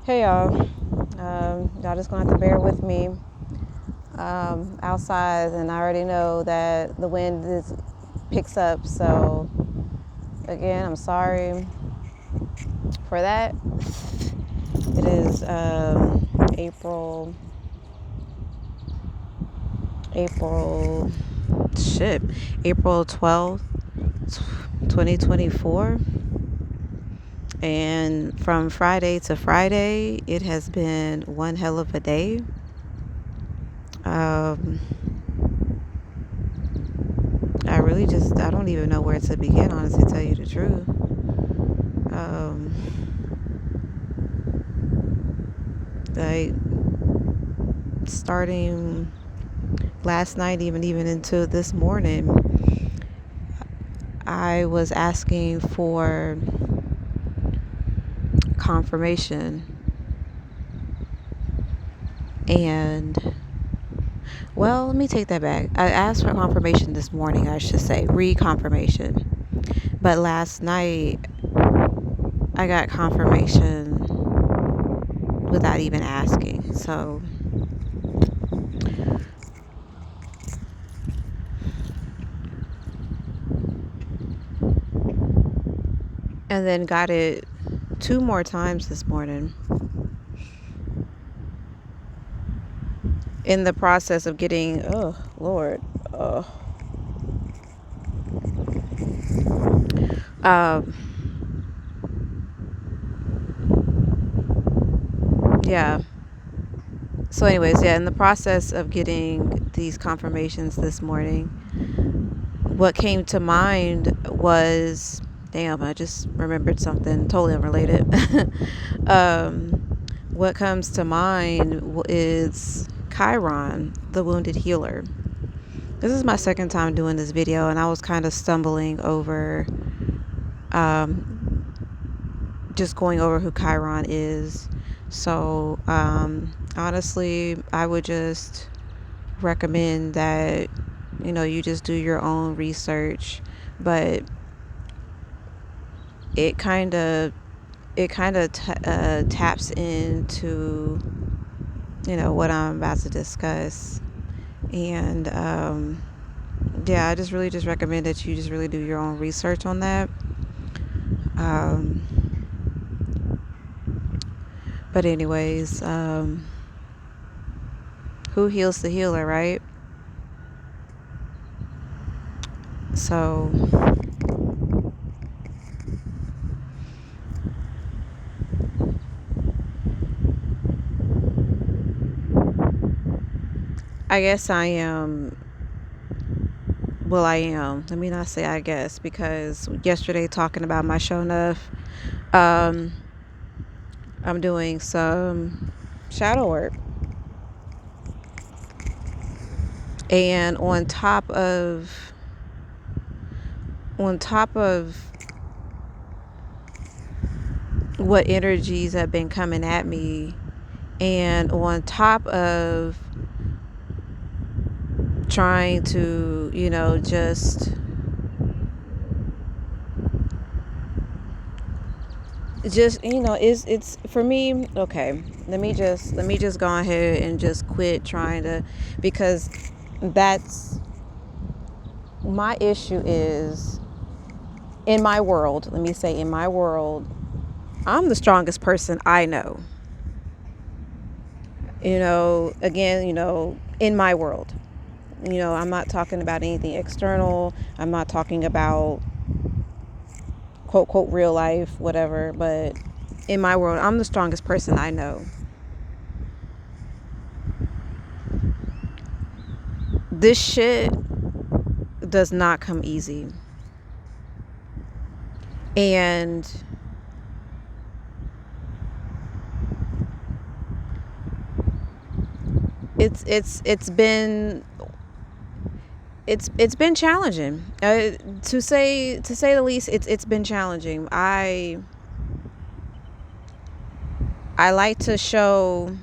Hey y'all, y'all just gonna have to bear with me outside, and I already know that the wind picks up. So again, I'm sorry for that. It is April, April, shit, April 12th, 2024, and from Friday to Friday, it has been one hell of a day. Um, I don't even know where to begin, honestly, to tell you the truth. Um, like, starting last night, even into this morning, I was asking for confirmation. And, well, let me take that back. I asked for confirmation this morning, I should say, reconfirmation. But last night, I got confirmation without even asking. So, and then got it 2 more times this morning. In the process of getting, oh Lord, um, yeah. So, anyways, yeah, in the process of getting these confirmations this morning, what came to mind was, damn, I just remembered something totally unrelated. um, what comes to mind is Chiron, the wounded healer. This is my second time doing this video, and I was kind of stumbling over just going over who Chiron is. So, honestly, I would just recommend that, you just do your own research. But it kind of taps into, what I'm about to discuss. And, yeah, I just really just recommend that you just really do your own research on that. But anyways, who heals the healer, right? So I guess I am. Well, I am. Let me not say I guess, because yesterday, talking about my show enough, I'm doing some shadow work. And on top of what energies have been coming at me, and on top of trying to, just it's for me. Okay, let me just go ahead and just quit trying to, because that's my issue. Is in my world, let me say, in my world, I'm the strongest person I know. Again, in my world, I'm not talking about anything external. I'm not talking about quote, quote, real life, whatever. But in my world, I'm the strongest person I know. This shit does not come easy. And it's been challenging, to say the least. It's been challenging. I like to show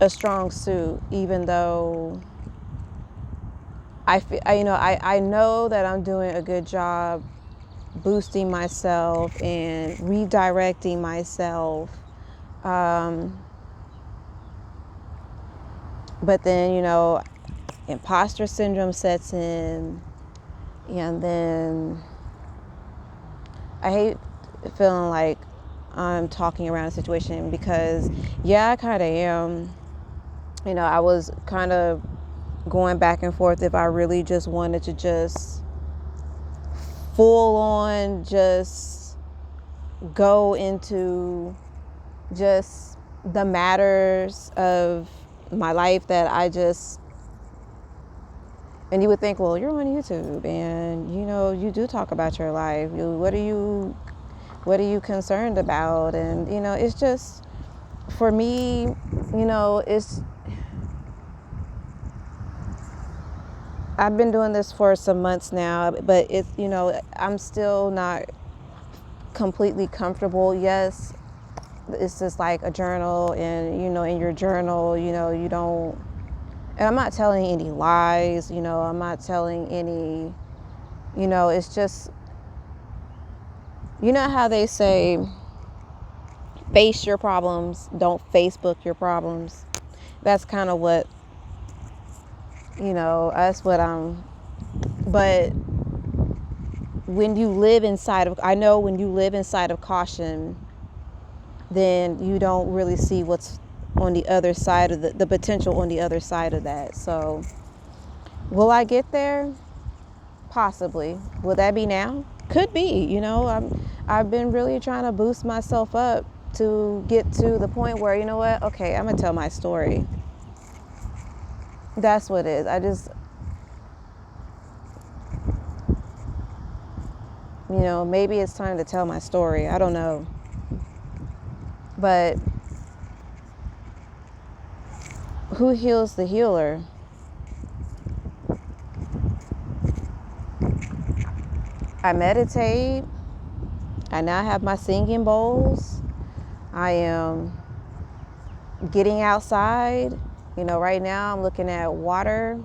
a strong suit, even though I know that I'm doing a good job boosting myself and redirecting myself. But then, imposter syndrome sets in, and then I hate feeling like I'm talking around a situation because, yeah, I kind of am. I was kind of going back and forth if I really just wanted to just full on just go into just the matters of my life that I just, and you would think, well, you're on YouTube and you do talk about your life. What are you concerned about? And it's just, for me, it's, I've been doing this for some months now, but it's, I'm still not completely comfortable. Yes, it's just like a journal, and in your journal, you don't, and I'm not telling any lies, I'm not telling any, it's just, how they say, face your problems, don't Facebook your problems. That's kind of what, that's what I'm, but I know when you live inside of caution, then you don't really see what's on the other side of the potential on the other side of that. So will I get there? Possibly. Will that be now? Could be. I've been really trying to boost myself up to get to the point where, what? Okay, I'm gonna tell my story. That's what it is. I just, maybe it's time to tell my story. I don't know. But who heals the healer? I meditate. I now have my singing bowls. I am getting outside. Right now I'm looking at water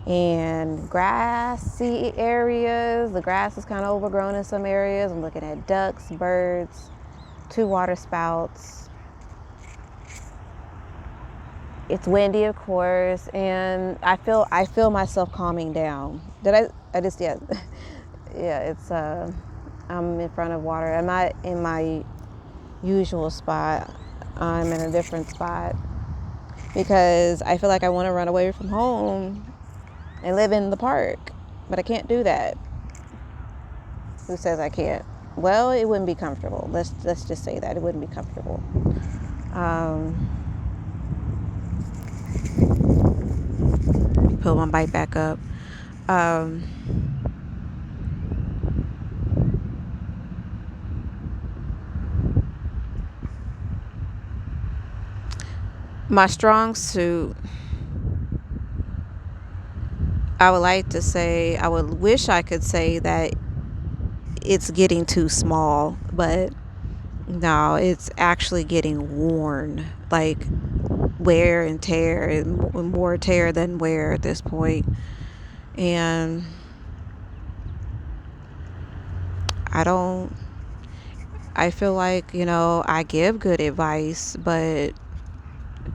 and grassy areas. The grass is kind of overgrown in some areas. I'm looking at ducks, birds, 2 water spouts. It's windy, of course, and I feel myself calming down. I just, yeah. Yeah, it's I'm in front of water. I'm not in my usual spot. I'm in a different spot because I feel like I want to run away from home and live in the park, but I can't do that. Who says I can't? Well, it wouldn't be comfortable. Let's just say that it wouldn't be comfortable. Put my bike back up. My strong suit, I would wish I could say that it's getting too small, but no, it's actually getting worn, like wear and tear, and more tear than wear at this point. And I feel like, I give good advice, but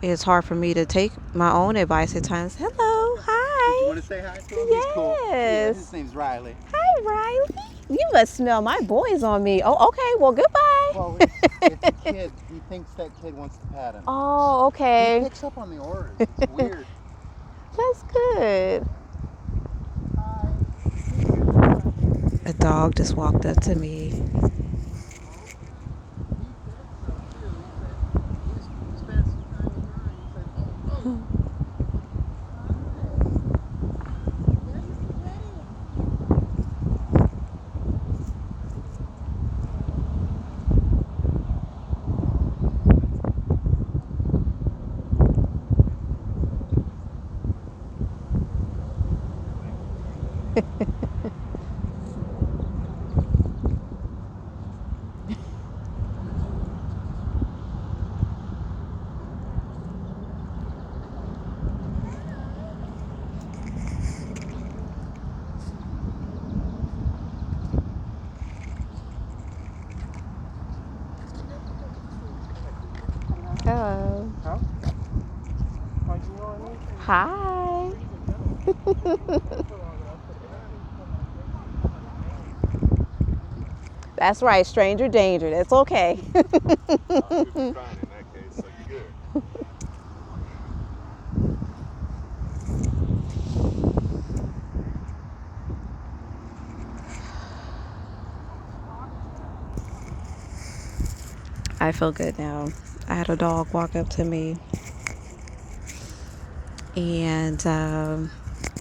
it's hard for me to take my own advice at times. Hello, hi. Did you want to say hi to him? Yes. He's cool. Yeah, his name's Riley. Hi, Riley. You must smell my boys on me. Oh, okay. Well, goodbye. Well, it's a kid. He thinks that kid wants to pat him. Oh, okay. He picks up on the orders. It's weird. That's good. Hi. A dog just walked up to me. Hello. Huh? Oh, you know what I mean? Hi. That's right, stranger danger. That's okay. I feel good now. I had a dog walk up to me and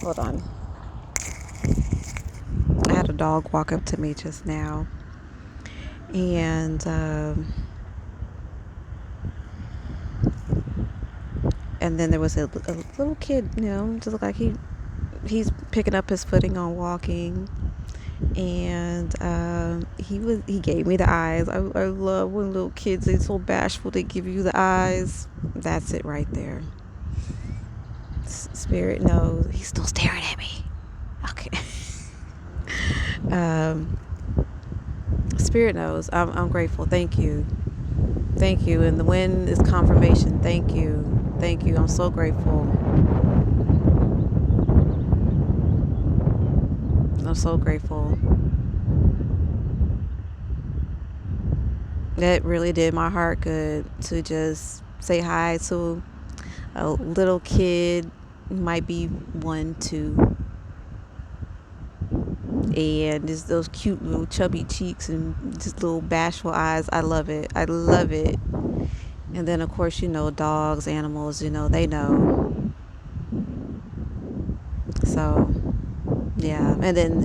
hold on. I had a dog walk up to me just now, and then there was a little kid. Just looked like he's picking up his footing on walking, and he gave me the eyes. I love when little kids, they're so bashful, they give you the eyes. That's it right there. Spirit knows. He's still staring at me. Okay. um, Spirit knows. I'm grateful. Thank you. Thank you. And the wind is confirmation. Thank you. Thank you. I'm so grateful. I'm so grateful. That really did my heart good to just say hi to a little kid. Might be 1, 2, and just those cute little chubby cheeks and just little bashful eyes. I love it. I love it. And then of course, dogs, animals, they know. So yeah, and then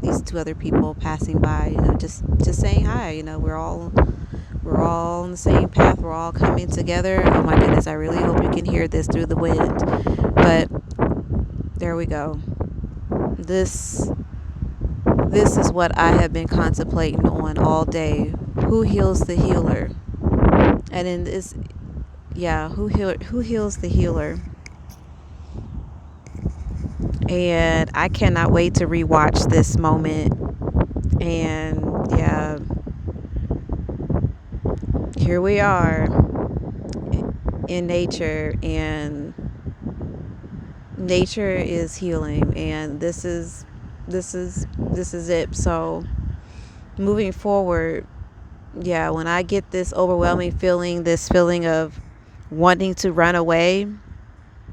these two other people passing by, just saying hi. We're all on the same path. We're all coming together. Oh my goodness, I really hope you can hear this through the wind. But there we go. This is what I have been contemplating on all day. Who heals the healer? And in this, yeah, who heals the healer? And I cannot wait to rewatch this moment. And yeah, here we are in nature, and nature is healing, and this is it. So moving forward, yeah, when I get this overwhelming feeling, this feeling of wanting to run away,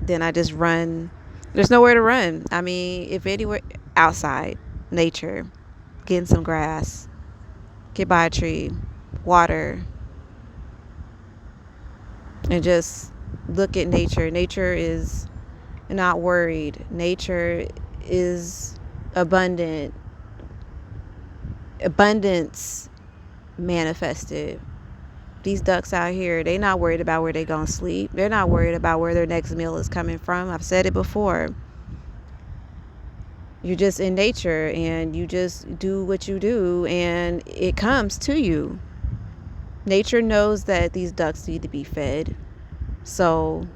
then I just run. There's nowhere to run. I mean, if anywhere, outside, nature, getting some grass, get by a tree, water, and just look at nature. Nature is not worried. Nature is abundant. Abundance manifested. These ducks out here, they not worried about where they gonna sleep. They're not worried about where their next meal is coming from. I've said it before. You're just in nature and you just do what you do and it comes to you. Nature knows that these ducks need to be fed. So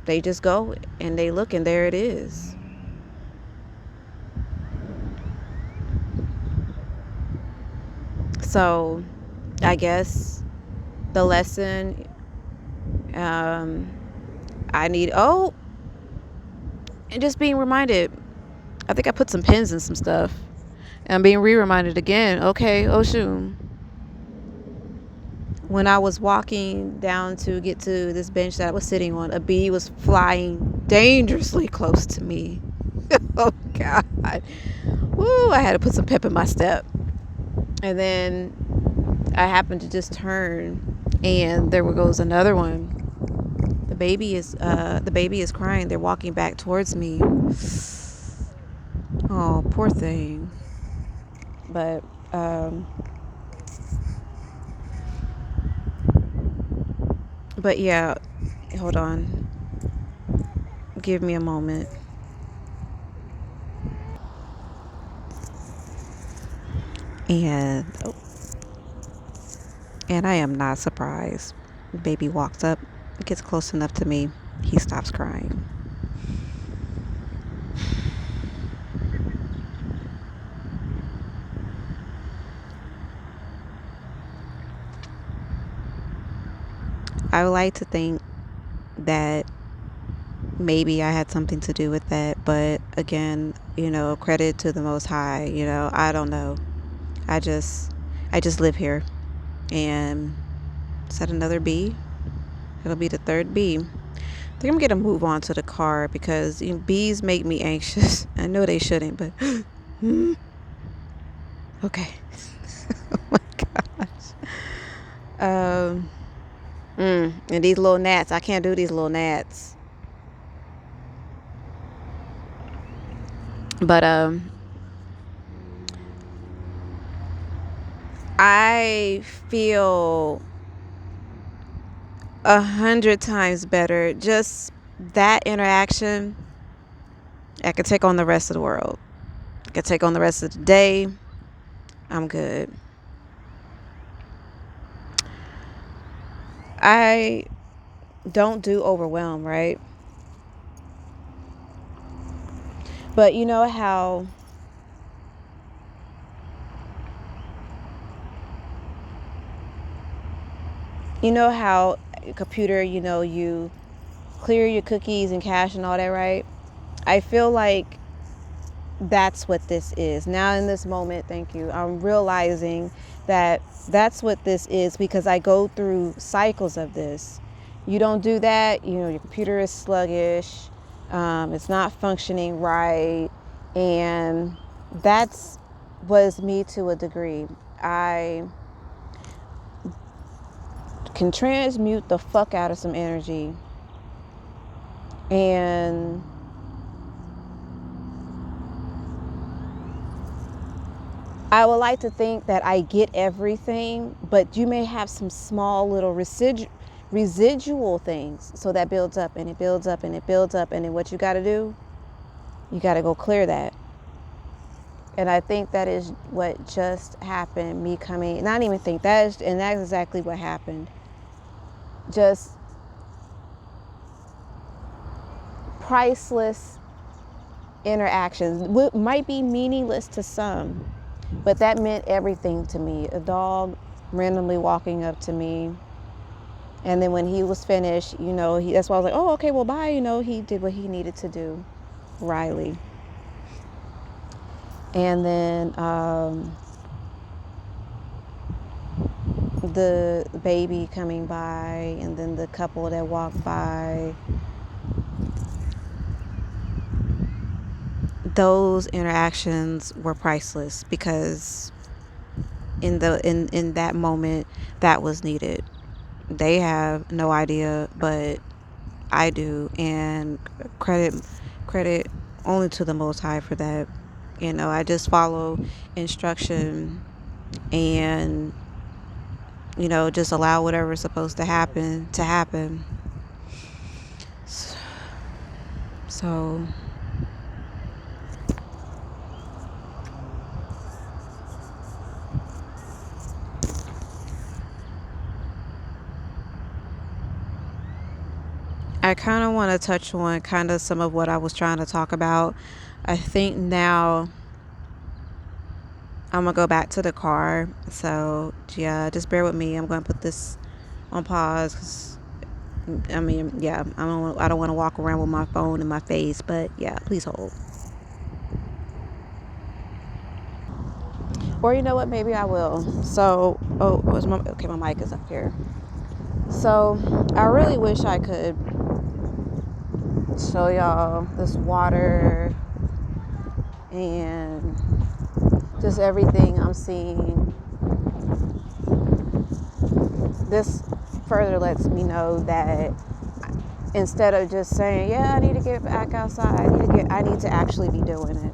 they just go and they look, and there it is. So I guess the lesson, um, I need, and just being reminded. I think I put some pins in some stuff. And I'm being reminded again. Okay, Oshun. When I was walking down to get to this bench that I was sitting on, a bee was flying dangerously close to me. Oh, God. Woo, I had to put some pep in my step. And then I happened to just turn, and there goes another one. The baby is crying. They're walking back towards me. Oh, poor thing. But yeah, hold on. Give me a moment. And I am not surprised. Baby walks up, gets close enough to me. He stops crying. I would like to think that maybe I had something to do with that, but again, credit to the Most High. I don't know. I just, I just live here, and set another B. It'll be the third B. I think I'm gonna move on to the car because bees make me anxious. I know they shouldn't, but okay. Oh my gosh. Um. And these little gnats, I can't do these little gnats. But I feel 100 times better. Just that interaction, I could take on the rest of the world. I could take on the rest of the day. I'm good. I don't do overwhelm, right? But you know how a computer, you clear your cookies and cache and all that, right? I feel like that's what this is. Now in this moment, thank you, I'm realizing that that's what this is because I go through cycles of this. You don't do that, your computer is sluggish, it's not functioning right, and that's was me to a degree. I can transmute the fuck out of some energy, and I would like to think that I get everything, but you may have some small little residual things. So that builds up and it builds up and it builds up. And then what you got to do, you got to go clear that. And I think that is what just happened. Me coming, not even think that's exactly what happened. Just priceless interactions. Might be meaningless to some, but that meant everything to me. A dog randomly walking up to me, and then when he was finished, that's why I was like, oh, okay, well, bye. He did what he needed to do, Riley. And then the baby coming by, and then the couple that walked by. Those interactions were priceless because in that moment that was needed. They have no idea, but I do, and credit only to the Most High for that. I just follow instruction, and just allow whatever's supposed to happen. So I kind of want to touch on kind of some of what I was trying to talk about. I think now I'm gonna go back to the car. So yeah, just bear with me. I'm gonna put this on pause 'cause, I mean, yeah, I don't want to walk around with my phone in my face, but yeah, please hold. Or you know what? Maybe I will. So, my mic is up here. So, I really wish I could show y'all this water and just everything I'm seeing. This further lets me know that instead of just saying, yeah, I need to get back outside, I need to actually be doing it.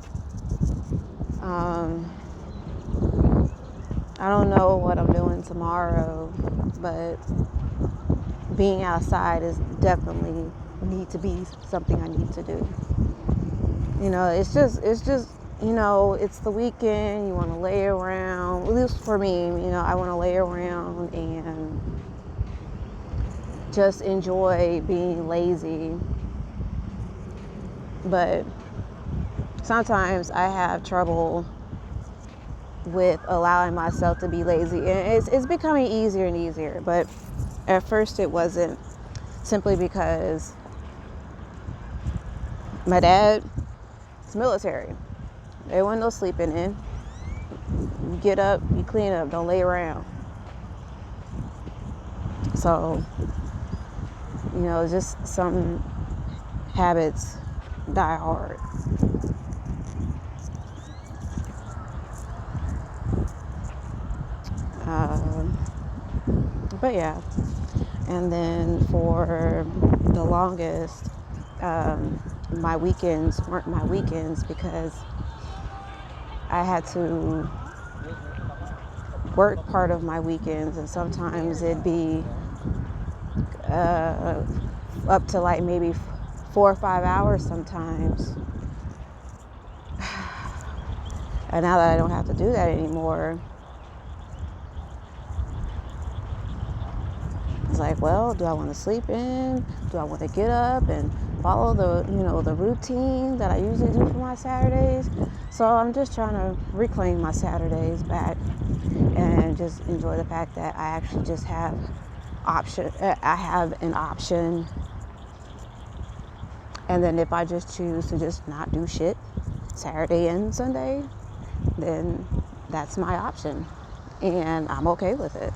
I don't know what I'm doing tomorrow, but being outside is definitely need to be something I need to do. It's just it's the weekend. You want to lay around. At least for me, I want to lay around and just enjoy being lazy. But sometimes I have trouble with allowing myself to be lazy, and it's becoming easier and easier. But At first it wasn't, simply because my dad is military. There wasn't no sleeping in. You get up, you clean up, don't lay around. So, just some habits die hard. Um, but yeah, and then for the longest, my weekends weren't my weekends because I had to work part of my weekends, and sometimes it'd be up to like maybe 4 or 5 hours sometimes. And now that I don't have to do that anymore, it's like, well, do I want to sleep in? Do I want to get up and follow the routine that I usually do for my Saturdays? So I'm just trying to reclaim my Saturdays back and just enjoy the fact that I actually just have I have an option. And then if I just choose to just not do shit Saturday and Sunday, then that's my option. And I'm okay with it.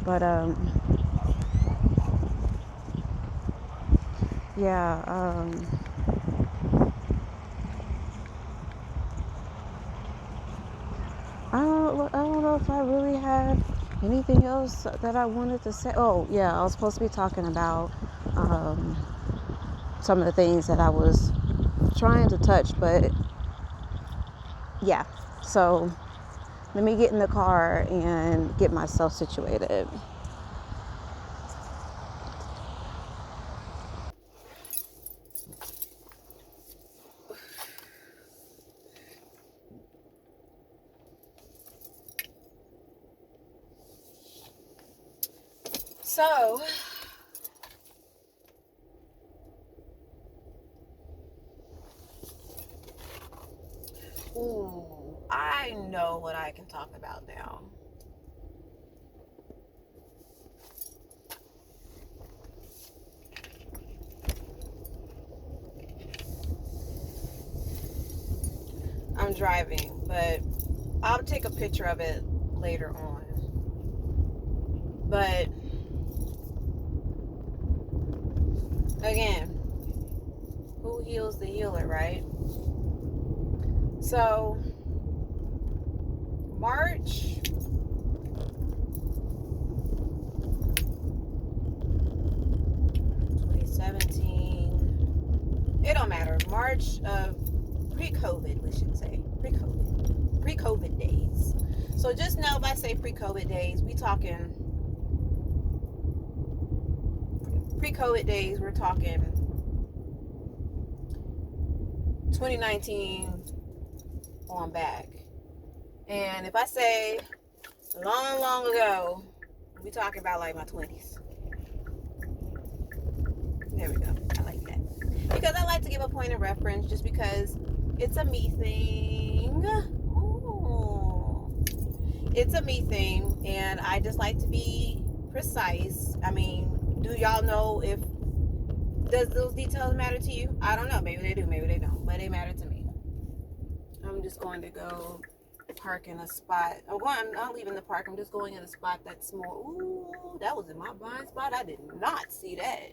But yeah, I don't know if I really had anything else that I wanted to say. Oh yeah, I was supposed to be talking about um, some of the things that I was trying to touch, but yeah. So let me get in the car and get myself situated. So, I know what I can talk about now. I'm driving, but I'll take a picture of it later on. But again, who heals the healer, right? So, March 2017, it don't matter. March of pre-COVID, we should say. Pre-COVID days. So just know if I say pre-COVID days, we talking pre-COVID days, we're talking 2019 on back. And if I say long, long ago, we talking about like my 20s. There we go. I like that. Because I like to give a point of reference just because it's a me thing. Ooh. It's a me thing, and I just like to be precise. I mean, do y'all know if does those details matter to you? I don't know. Maybe they do, maybe they don't, but they matter to me. I'm just going to go park in a spot. I'm not leaving the park. I'm just going in a spot that's more. Ooh, that was in my blind spot. I did not see that.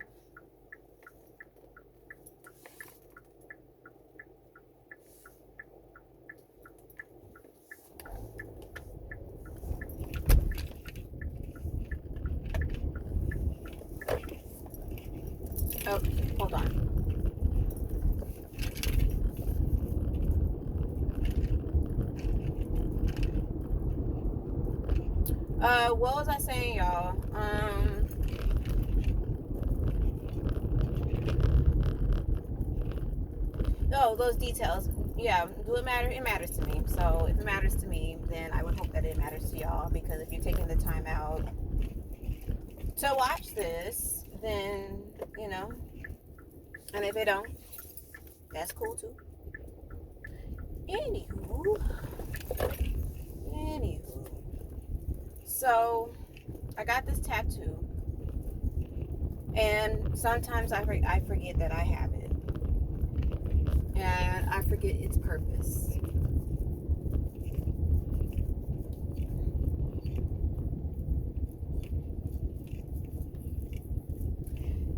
Oh, hold on. What was I saying, y'all? Oh, those details. Yeah, do it matter? It matters to me. So if it matters to me, then I would hope that it matters to y'all. Because if you're taking the time out to watch this, then And if it don't, that's cool too. Anywho, anywho. So I got this tattoo, and sometimes I forget that I have it, and I forget its purpose.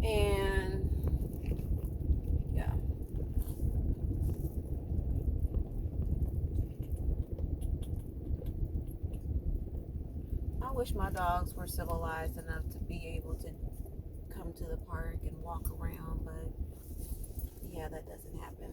And yeah, I wish my dogs were civilized enough to be able to come to the park and walk around, but yeah, that doesn't happen.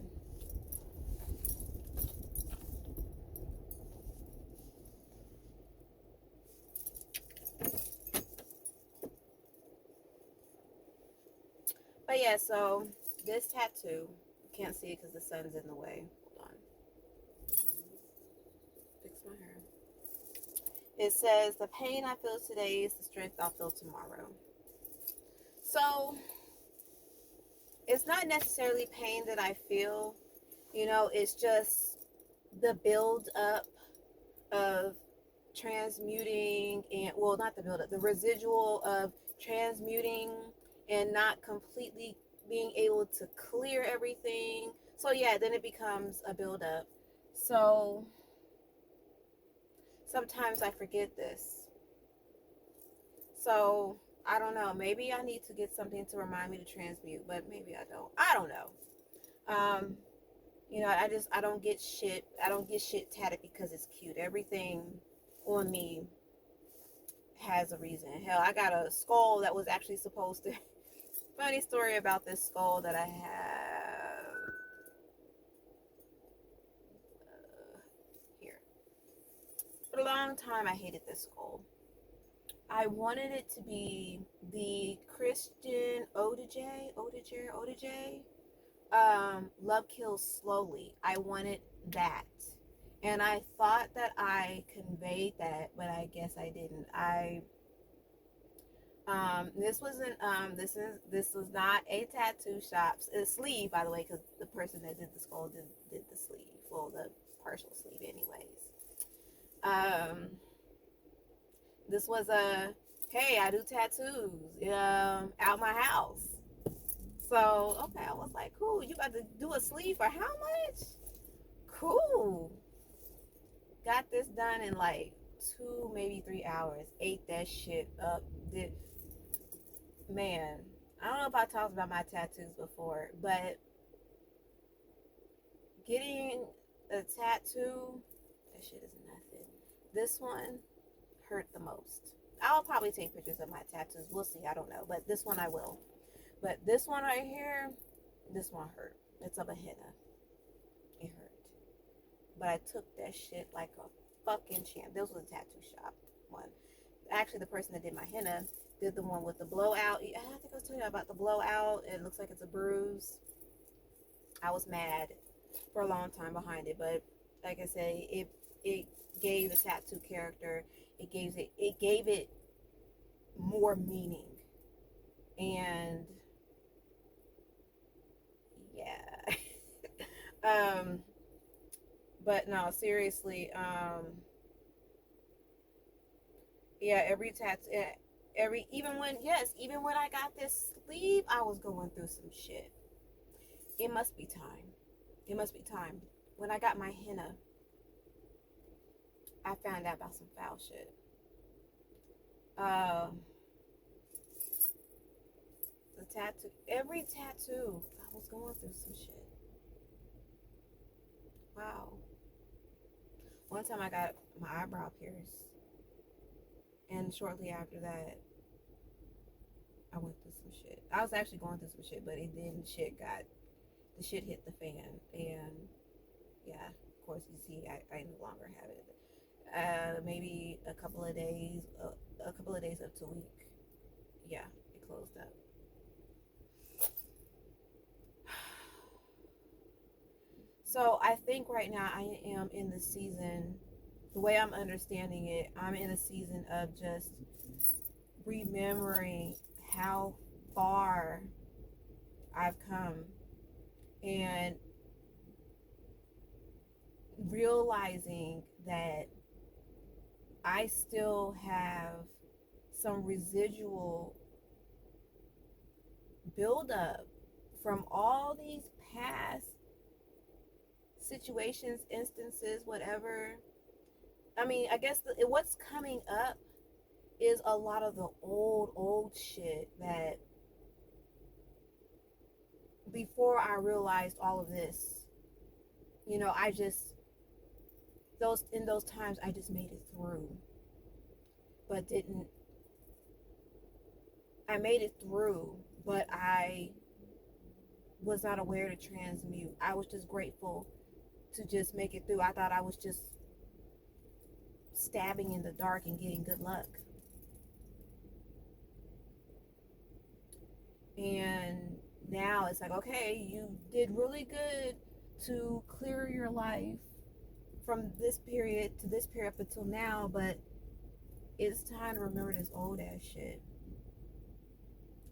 But yeah, so this tattoo, you can't see it because the sun's in the way. Hold on, fix my hair. It says, "The pain I feel today is the strength I'll feel tomorrow." So it's not necessarily pain that I feel, it's just the build up of transmuting, and well, not the build up, the residual of transmuting and not completely being able to clear everything. So yeah, then it becomes a build up. So sometimes I forget this. So I don't know. Maybe I need to get something to remind me to transmute, but maybe I don't. I don't know. Um, I don't get shit. I don't get shit tatted because it's cute. Everything on me has a reason. Hell, I got a skull that was actually supposed to. Funny story about this skull that I have here. For a long time, I hated this skull. I wanted it to be the Christian Odaje, Love Kills Slowly. I wanted that. And I thought that I conveyed that, but I guess I didn't. This wasn't this was not a tattoo shop's sleeve, by the way, because the person that did the skull did the sleeve, well, the partial sleeve, anyways. Um, this was a, hey, I do tattoos, out my house. So okay, I was like, cool. You got to do a sleeve for how much? Cool. Got this done in like 2, maybe 3 hours. Ate that shit up. Did Man, I don't know if I talked about my tattoos before, but getting a tattoo, that shit is nothing. This one hurt the most. I'll probably take pictures of my tattoos. We'll see. I don't know. But this one I will. But this one right here, this one hurt. It's of a henna. It hurt. But I took that shit like a fucking champ. This was a tattoo shop one. Actually, the person that did my henna did the one with the blowout. I think I was telling you about the blowout. It looks like it's a bruise. I was mad for a long time behind it, but like I say, it gave the tattoo character. It gave it more meaning, and yeah. um, but no, seriously. Yeah, every tattoo, even when I got this sleeve, I was going through some shit. It must be time. It must be time. When I got my henna, I found out about some foul shit. Um, every tattoo, I was going through some shit. Wow. One time I got my eyebrow pierced, and shortly after that, I went through some shit. I was actually going through some shit, but the shit hit the fan, and yeah, of course, you see, I no longer have it. Maybe a couple of days up to a week. Yeah, it closed up. So I think right now I am in the season, the way I'm understanding it, I'm in a season of just remembering how far I've come, and realizing that I still have some residual buildup from all these past situations, instances, whatever. I mean, I guess what's coming up is a lot of the old shit that before I realized all of this, I just, those times I just made it through, but didn't, I made it through, but I was not aware to transmute. I was just grateful to just make it through. I thought I was just stabbing in the dark and getting good luck. And now it's like, okay, you did really good to clear your life from this period to this period up until now, but it's time to remember this old ass shit.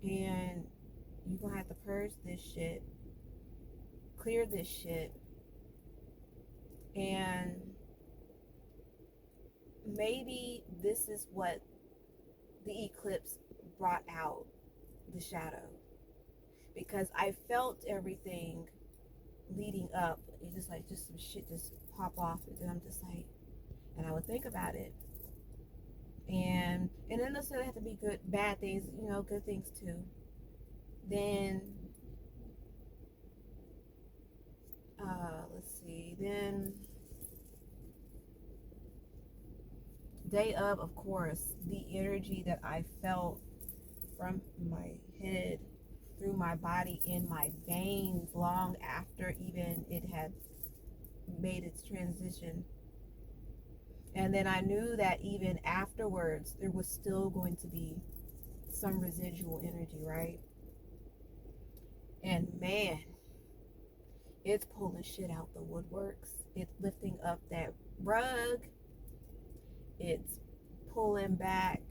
And you're gonna have to purge this shit, clear this shit, and maybe this is what the eclipse brought out, the shadow. Because I felt everything leading up. It's just like just some shit just pop off, and then I'm just like, and I would think about it, and it doesn't necessarily have to be good, bad things, good things too. Then, let's see. Then day of course, the energy that I felt from my head through my body in my veins long after even it had made its transition. And then I knew that even afterwards, there was still going to be some residual energy, right? And man, it's pulling shit out the woodworks. It's lifting up that rug. It's pulling back.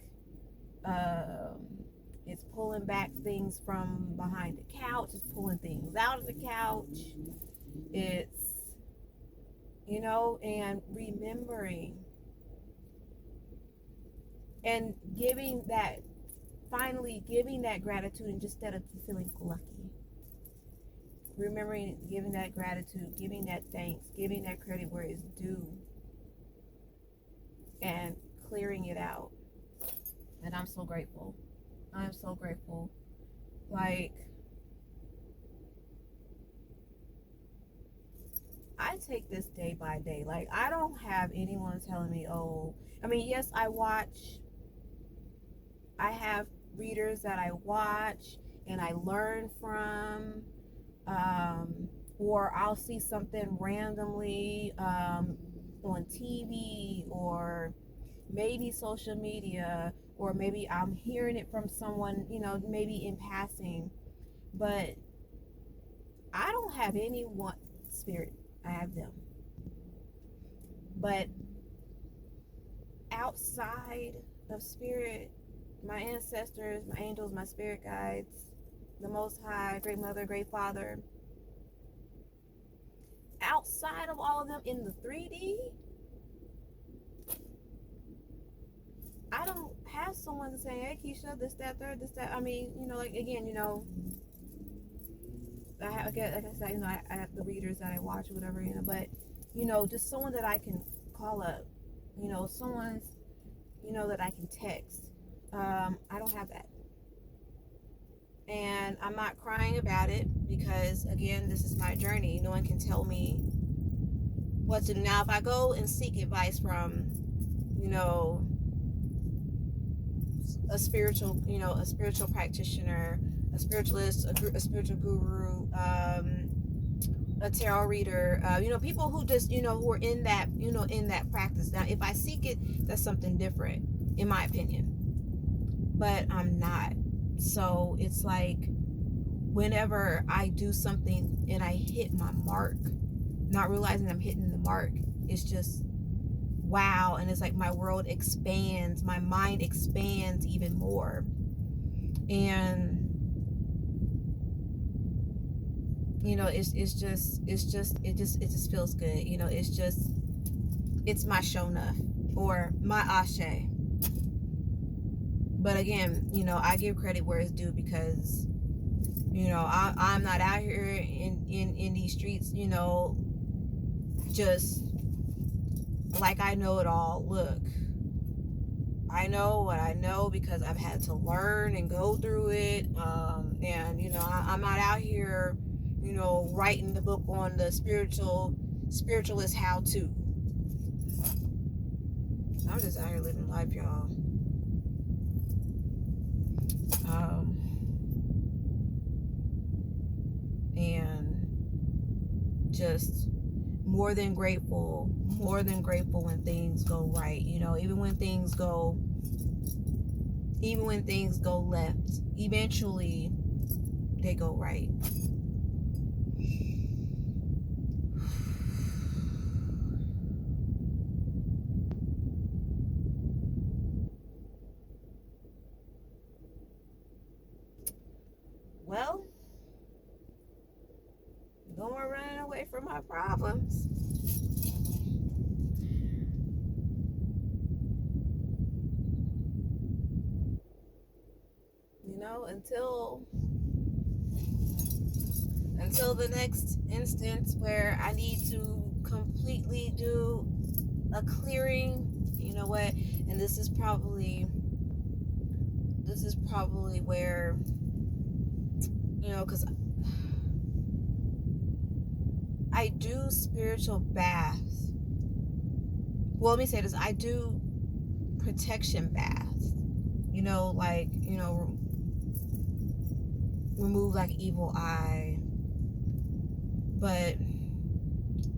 It's pulling back things from behind the couch. It's pulling things out of the couch. It's, and remembering and finally giving that gratitude, and just instead of feeling lucky, remembering, giving that gratitude, giving that thanks, giving that credit where it's due, and clearing it out. And I'm so grateful. I'm so grateful. Like, I take this day by day. Like, I don't have anyone telling me, oh, I mean, yes, I have readers that I watch and I learn from, or I'll see something randomly on TV, or maybe social media, or maybe I'm hearing it from someone, maybe in passing. But I don't have any one spirit. I have them. But outside of spirit, my ancestors, my angels, my spirit guides, the Most High, Great Mother, Great Father, outside of all of them in the 3D, I don't have someone saying, hey, Keisha, this, that, third, this, that. I mean, like, again, I have, like I said, I have the readers that I watch or whatever, but, just someone that I can call up, someone's, that I can text. I don't have that. And I'm not crying about it because, again, this is my journey. No one can tell me what to do. Now, if I go and seek advice from, a spiritual practitioner, a spiritualist, a spiritual guru, a tarot reader, people who just, who are in that, in that practice. Now, if I seek it, that's something different, in my opinion. But I'm not. So it's like, whenever I do something and I hit my mark, not realizing I'm hitting the mark, it's just wow. And it's like my world expands, my mind expands even more. And you know, it just feels good. You know, it's my show enough or my ashe. But again, you know, I give credit where it's due because, you know, I'm not out here in these streets, you know, just like I know it all. Look, I know what I know because I've had to learn and go through it. And, you know, I'm not out here, you know, writing the book on the spiritualist how to. I'm just out here living life, y'all. And just more than grateful when things go right. You know, even when things go left, eventually they go right. Well, no more running away from my problems. You know, until the next instance where I need to completely do a clearing. You know what? And this is probably where, you know, because I do spiritual baths. Well, let me say this. I do protection baths. You know, like, you know, remove like evil eye. But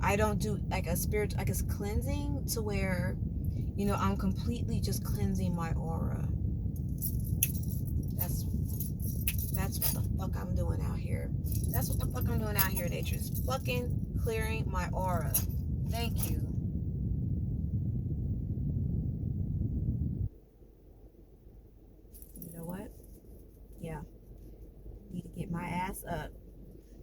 I don't do like a spirit, like it's cleansing to where, you know, I'm completely just cleansing my aura. That's what the fuck I'm doing out here. That's what the fuck I'm doing out here, nature. Is fucking clearing my aura. Thank you. You know what? Yeah. Need to get my ass up.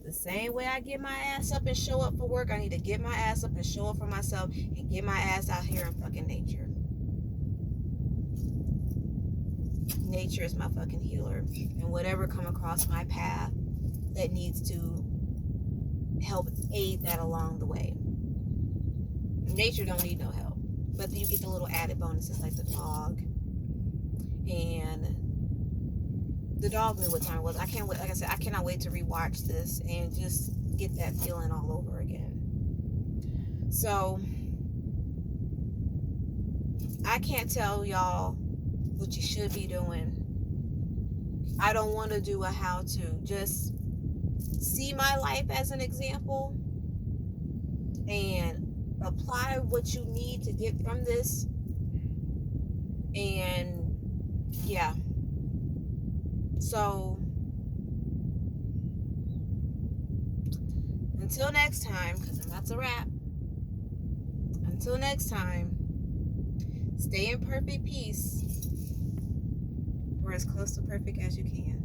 The same way I get my ass up and show up for work, I need to get my ass up and show up for myself and get my ass out here in fucking nature. Nature is my fucking healer. And whatever come across my path that needs to help aid that along the way. Nature don't need no help. But you get the little added bonuses like the dog. And the dog knew what time it was. I can't wait. Like I said, I cannot wait to rewatch this and just get that feeling all over again. So I can't tell y'all what you should be doing. I don't want to do a how to. Just see my life as an example and apply what you need to get from this. And yeah. So until next time, because that's a wrap. Until next time, stay in perfect peace, or as close to perfect as you can.